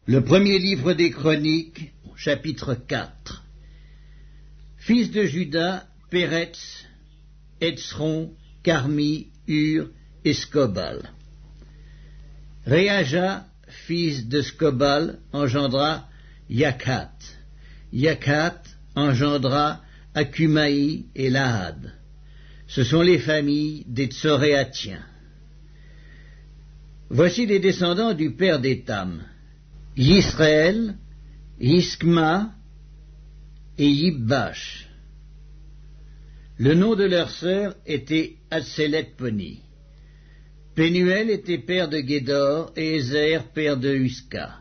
Le premier livre des Chroniques, chapitre 4. Fils de Juda, Péretz, Hetzron, Carmi, Hur et Scobal. Réaja, fils de Scobal, engendra Yakhat. Yakhat engendra Akumaï et Lahad. Ce sont les familles des Tsoréatiens. Voici les descendants du père d'Étam: Yisraël, Yiskma et Yibbash. Le nom de leur sœur était Atselet-Poni. Pénuel était père de Guédor et Ézer père de Huska.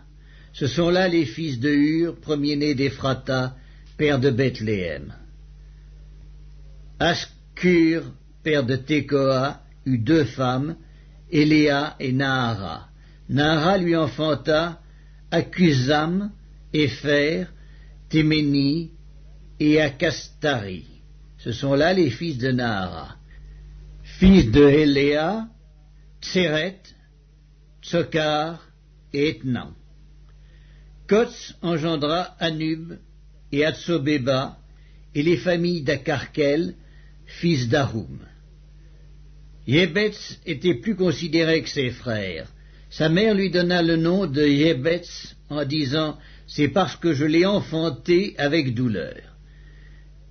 Ce sont là les fils de Hur, premier-né d'Ephrata, père de Bethléem. Ascur, père de Tekoa, eut 2 femmes, Éléa et Nahara. Nahara lui enfanta Acusam, Épher, Téméni et Akastari. Ce sont là les fils de Nahara. Fils de Éléa, Tseret, Tsokar et Etnan. Kotz engendra Anub et Atsobéba et les familles d'Akarkel, fils d'Arum. Yébetz était plus considéré que ses frères. Sa mère lui donna le nom de Yébetz en disant: c'est parce que je l'ai enfanté avec douleur.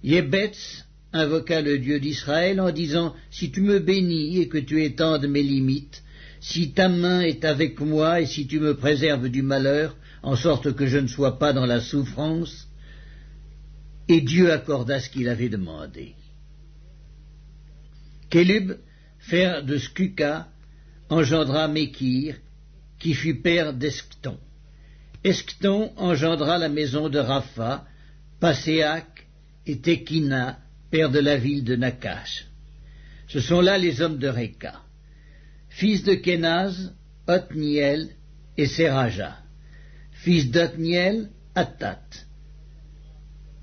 Yébetz invoqua le Dieu d'Israël en disant: si tu me bénis et que tu étendes mes limites, si ta main est avec moi et si tu me préserves du malheur, en sorte que je ne sois pas dans la souffrance. Et Dieu accorda ce qu'il avait demandé. Kélub, frère de Skuka, engendra Mékir, qui fut père d'Eskton. Eskton engendra la maison de Rapha, Passéac et Tekina, père de la ville de Nakash. Ce sont là les hommes de Réka. Fils de Kénaz, Othniel et Séraja. Fils d'Othniel, Attat.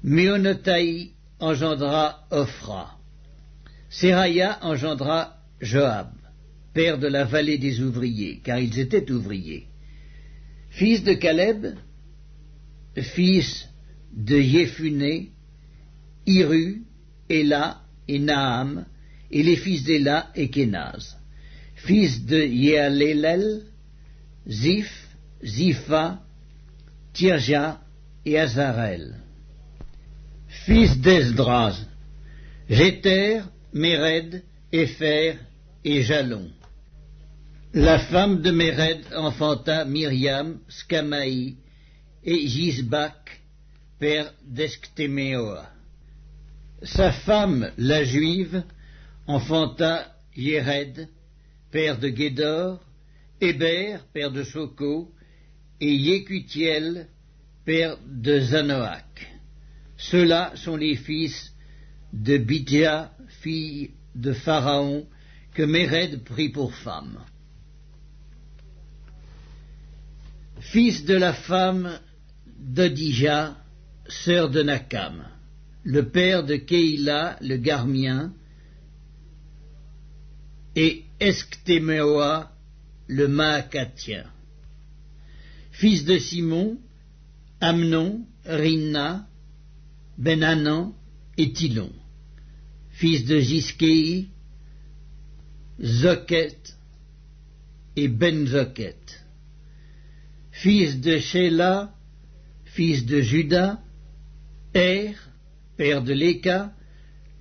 Méonotaï engendra Ophra. Séraya engendra Joab, père de la vallée des ouvriers, car ils étaient ouvriers. Fils de Caleb, fils de Yéphuné, Hiru, Éla et Naam, et les fils d'Éla et Kénaz. Fils de Yéalélel, Ziph, Zipha, Tirja et Azarel. Fils d'Esdras, Jéter, Méred, Épher et Jalon. La femme de Méred enfanta Myriam, Scamaï et Yisbak, père d'Esctéméoa. Sa femme, la Juive, enfanta Yéred, père de Guédor, Héber, père de Soko, et Yécutiel, père de Zanoach. Ceux-là sont les fils de Bidja, fille de Pharaon, que Méred prit pour femme. Fils de la femme d'Odija, sœur de Nakam, le père de Kéila le Garmien, et Esctéméoa le Maacatien. Fils de Simon, Amnon, Rinna, Benanan et Tilon. Fils de Giskéi, Zoket et Ben-Zoket. Fils de Shéla, fils de Juda, père de Léka,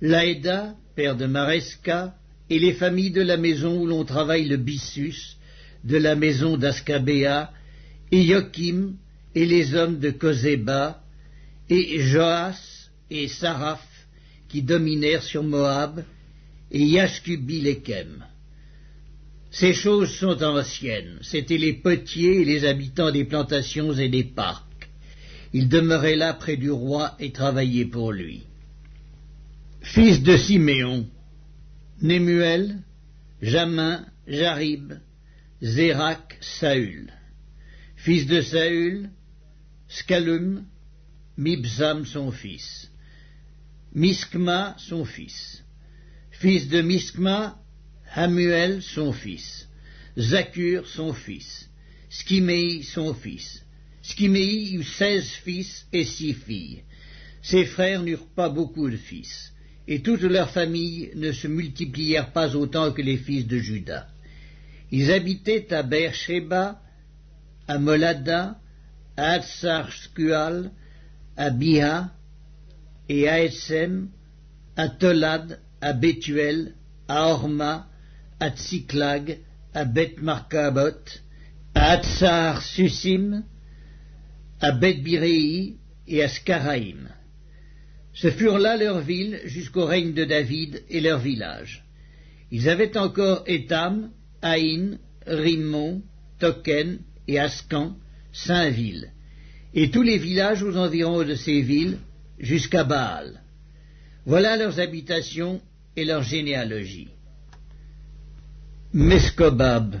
Laïda, père de Maresca, et les familles de la maison où l'on travaille le byssus, de la maison d'Ascabéa, et Joachim, et les hommes de Kozéba, et Joas et Saraph, qui dominèrent sur Moab, et Yashkubi-Lekem. Ces choses sont anciennes, c'étaient les potiers et les habitants des plantations et des parcs. Ils demeuraient là près du roi et travaillaient pour lui. Fils de Siméon, Némuel, Jamin, Jarib, Zérak, Saül. Fils de Saül, Scalum, Mibsam son fils. Miskma son fils. Fils de Miskma, Hamuel son fils. Zakur son fils. Skimei son fils. Skiméi eut 16 fils et 6 filles. Ses frères n'eurent pas beaucoup de fils, et toutes leurs familles ne se multiplièrent pas autant que les fils de Juda. Ils habitaient à Beer-Sheba, à Molada, à Hatsar-Scual, à Biha et à Etsem, à Tolad, à Bethuel, à Horma, à Tsiklag, à Beth-Markabot, à Hatsar-Susim, à Beth-Biréi et à Skaraïm. Ce furent là leurs villes jusqu'au règne de David et leurs villages. Ils avaient encore Étam, Haïn, Rimmon, Token et Ascan, 5 villes, et tous les villages aux environs de ces villes, jusqu'à Baal. Voilà leurs habitations et leur généalogie. Meskobab,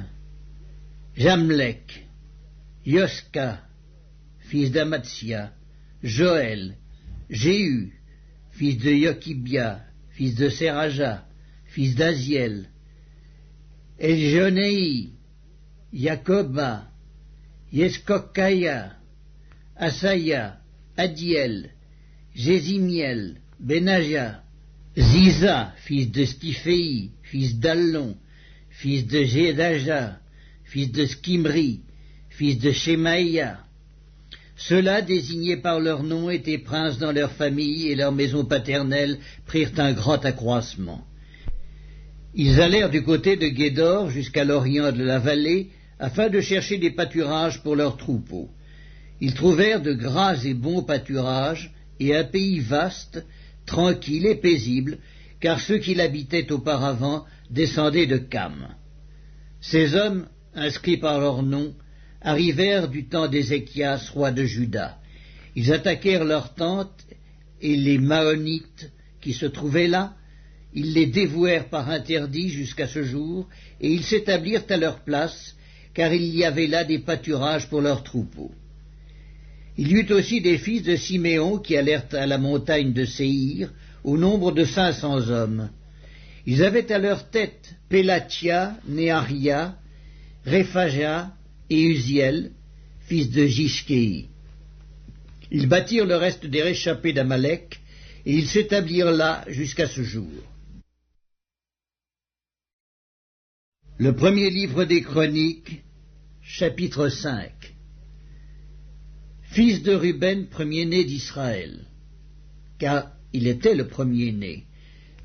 Jamlek, Yoska, fils d'Amatsia, Joël, Jéhu, fils de Yokibia, fils de Seraja, fils d'Aziel, Eljonéi, Jacoba, Yeskokaya, Asaya, Adiel, Jézimiel, Benaja, Ziza, fils de Stiphéi, fils d'Allon, fils de Jédaja, fils de Skimri, fils de Shemaïa. Ceux-là, désignés par leur nom, étaient princes dans leur famille et leur maison paternelle prirent un grand accroissement. Ils allèrent du côté de Guédor jusqu'à l'orient de la vallée afin de chercher des pâturages pour leurs troupeaux. Ils trouvèrent de gras et bons pâturages et un pays vaste, tranquille et paisible, car ceux qui l'habitaient auparavant descendaient de Cam. Ces hommes, inscrits par leur nom, arrivèrent du temps d'Ézéchias, roi de Juda. Ils attaquèrent leurs tentes et les Maonites qui se trouvaient là. Ils les dévouèrent par interdit jusqu'à ce jour, et ils s'établirent à leur place, car il y avait là des pâturages pour leurs troupeaux. Il y eut aussi des fils de Siméon qui allèrent à la montagne de Séhir, au nombre de 500 hommes. Ils avaient à leur tête Pélatia, Néaria, Réphaja et Uziel, fils de Jishkéi. Ils bâtirent le reste des réchappés d'Amalek, et ils s'établirent là jusqu'à ce jour. Le premier livre des Chroniques, chapitre 5. Fils de Ruben, premier-né d'Israël, car il était le premier-né,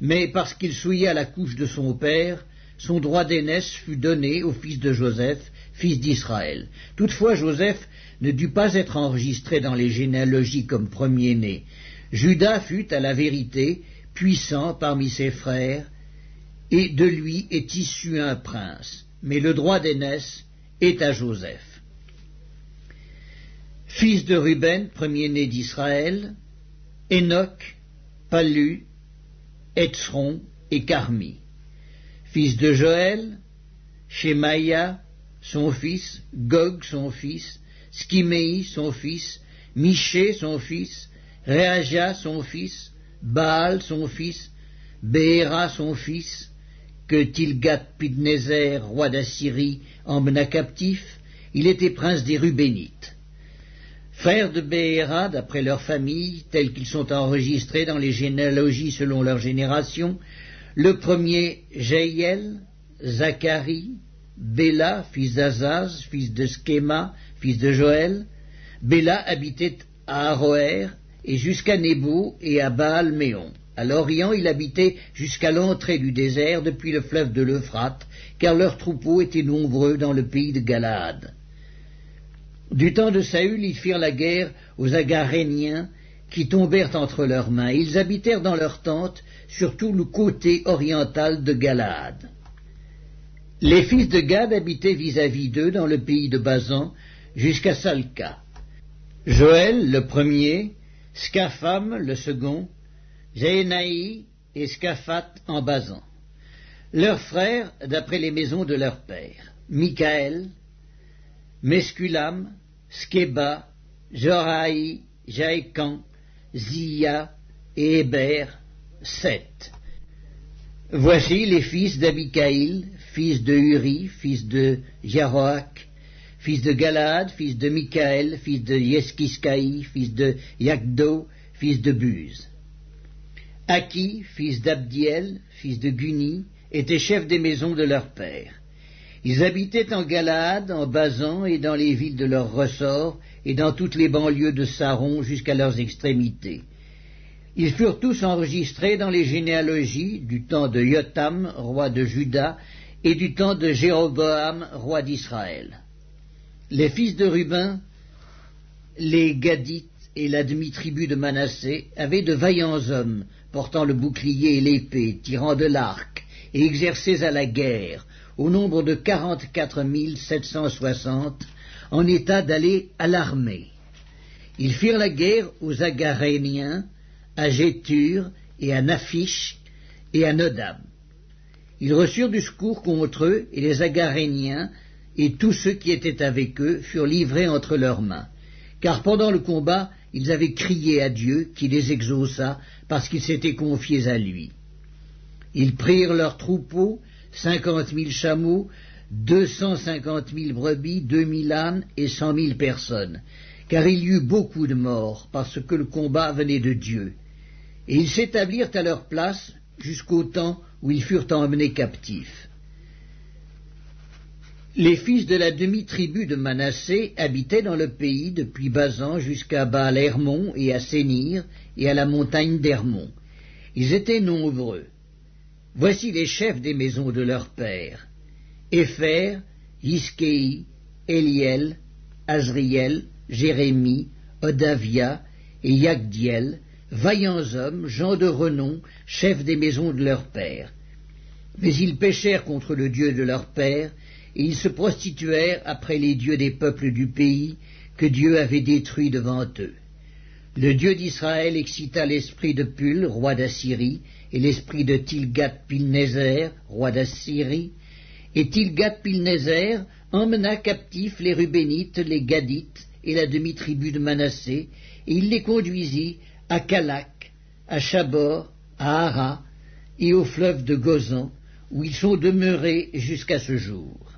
mais parce qu'il souilla la couche de son père, son droit d'aînesse fut donné au fils de Joseph, fils d'Israël. Toutefois, Joseph ne dut pas être enregistré dans les généalogies comme premier-né. Juda fut, à la vérité, puissant parmi ses frères, et de lui est issu un prince, mais le droit d'aînesse est à Joseph. Fils de Ruben, premier-né d'Israël, Enoch, Pallu, Etzron et Carmi. Fils de Joël, Shemaïa, son fils, Gog, son fils, Skiméi, son fils, Miché, son fils, Réaja, son fils, Baal, son fils, Béhéra, son fils, que Tilgat-Pidnézer, roi d'Assyrie, emmena captif. Il était prince des Rubénites. Frères de Béhéra, d'après leur famille, tels qu'ils sont enregistrés dans les généalogies selon leur génération, le premier, Jéhiel, Zacharie, Béla, fils d'Azaz, fils de Schéma, fils de Joël. Béla habitait à Aroër et jusqu'à Nébo et à Baal-Méon. À l'Orient, il habitait jusqu'à l'entrée du désert depuis le fleuve de l'Euphrate, car leurs troupeaux étaient nombreux dans le pays de Galaad. Du temps de Saül, ils firent la guerre aux Agaréniens, qui tombèrent entre leurs mains. Ils habitèrent dans leurs tentes sur tout le côté oriental de Galaad. Les fils de Gad habitaient vis-à-vis d'eux dans le pays de Basan, jusqu'à Salca. Joël, le premier, Scapham, le second, Jéhénaï et Scaphat en Basan. Leurs frères, d'après les maisons de leur père, Michaël, Mesculam, Skeba, Joraï, Jaécan, Zia et Héber, 7. Voici les fils d'Abikaïl, fils de Uri, fils de Jaroach, fils de Galaad, fils de Michaël, fils de Yeskiskaï, fils de Yakdo, fils de Buz. Aki, fils d'Abdiel, fils de Guni, étaient chefs des maisons de leur père. Ils habitaient en Galaad, en Basan et dans les villes de leur ressort, et dans toutes les banlieues de Saron jusqu'à leurs extrémités. Ils furent tous enregistrés dans les généalogies du temps de Yotam, roi de Juda, et du temps de Jéroboam, roi d'Israël. Les fils de Ruben, les Gadites et la demi-tribu de Manassé avaient de vaillants hommes, portant le bouclier et l'épée, tirant de l'arc, et exercés à la guerre, au nombre de 44 760, en état d'aller à l'armée. Ils firent la guerre aux Agaréniens, à Gétur et à Naphish et à Nodab. Ils reçurent du secours contre eux, et les Agaréniens et tous ceux qui étaient avec eux furent livrés entre leurs mains. Car pendant le combat, ils avaient crié à Dieu, qui les exauça, parce qu'ils s'étaient confiés à lui. Ils prirent leurs troupeaux, 50 000 chameaux, 250 000 brebis, 2 000 ânes et 100 000 personnes, car il y eut beaucoup de morts, parce que le combat venait de Dieu. Et ils s'établirent à leur place jusqu'au temps où ils furent emmenés captifs. Les fils de la demi-tribu de Manassé habitaient dans le pays depuis Basan jusqu'à Baal-Hermon et à Sénir et à la montagne d'Hermon. Ils étaient nombreux. Voici les chefs des maisons de leurs pères: Épher, Hiskei, Eliel, Azriel, Jérémie, Odavia et Yagdiel, vaillants hommes, gens de renom, chefs des maisons de leurs pères. Mais ils péchèrent contre le Dieu de leur père, et ils se prostituèrent après les dieux des peuples du pays que Dieu avait détruits devant eux. Le Dieu d'Israël excita l'esprit de Pul, roi d'Assyrie, et l'esprit de Tilgat-Pilnézer, roi d'Assyrie, et Tilgat-Pilnézer emmena captifs les Rubénites, les Gadites et la demi-tribu de Manassé, et il les conduisit à Calak, à Chabor, à Hara et au fleuve de Gozan, où ils sont demeurés jusqu'à ce jour.